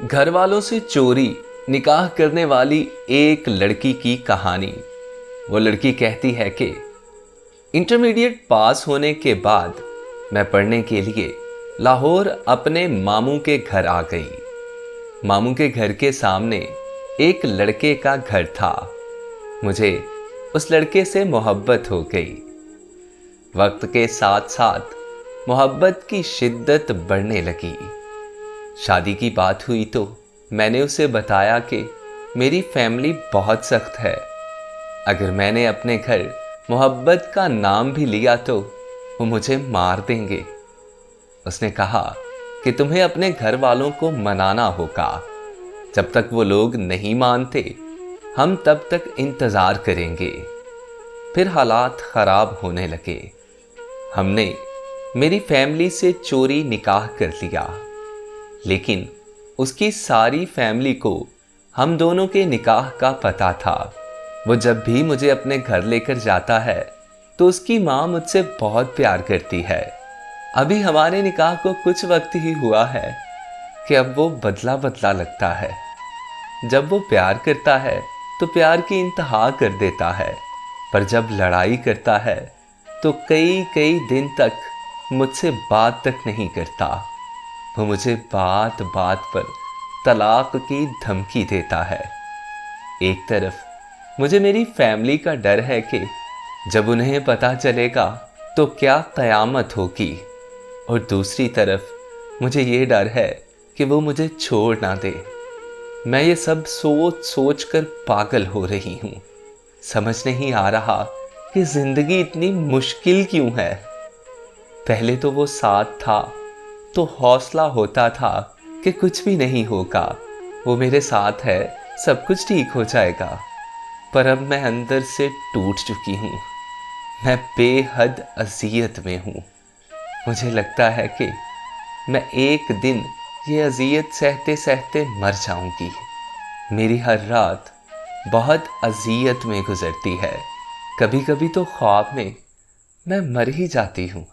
घर वालों से चोरी निकाह करने वाली एक लड़की की कहानी। वो लड़की कहती है कि इंटरमीडिएट पास होने के बाद मैं पढ़ने के लिए लाहौर अपने मामू के घर आ गई। मामू के घर के सामने एक लड़के का घर था। मुझे उस लड़के से मोहब्बत हो गई। वक्त के साथ साथ मोहब्बत की शिद्दत बढ़ने लगी। शादी की बात हुई तो मैंने उसे बताया कि मेरी फैमिली बहुत सख्त है। अगर मैंने अपने घर मोहब्बत का नाम भी लिया तो वो मुझे मार देंगे। उसने कहा कि तुम्हें अपने घर वालों को मनाना होगा। जब तक वो लोग नहीं मानते हम तब तक इंतज़ार करेंगे। फिर हालात ख़राब होने लगे। हमने मेरी फैमिली से चोरी निकाह कर लिया, लेकिन उसकी सारी फैमिली को हम दोनों के निकाह का पता था। वो जब भी मुझे अपने घर लेकर जाता है तो उसकी माँ मुझसे बहुत प्यार करती है। अभी हमारे निकाह को कुछ वक्त ही हुआ है कि अब वो बदला बदला लगता है। जब वो प्यार करता है तो प्यार की इंतहा कर देता है, पर जब लड़ाई करता है तो कई कई दिन तक मुझसे बात तक नहीं करता। वो मुझे बात बात पर तलाक की धमकी देता है। एक तरफ मुझे मेरी फैमिली का डर है कि जब उन्हें पता चलेगा तो क्या क़यामत होगी, और दूसरी तरफ मुझे ये डर है कि वो मुझे छोड़ ना दे। मैं ये सब सोच सोच कर पागल हो रही हूँ। समझ नहीं आ रहा कि ज़िंदगी इतनी मुश्किल क्यों है। पहले तो वो साथ था तो हौसला होता था कि कुछ भी नहीं होगा, वो मेरे साथ है, सब कुछ ठीक हो जाएगा। पर अब मैं अंदर से टूट चुकी हूँ। मैं बेहद अज़ियत में हूँ। मुझे लगता है कि मैं एक दिन ये अज़ियत सहते सहते मर जाऊंगी। मेरी हर रात बहुत अज़ियत में गुजरती है। कभी कभी तो ख्वाब में मैं मर ही जाती हूँ।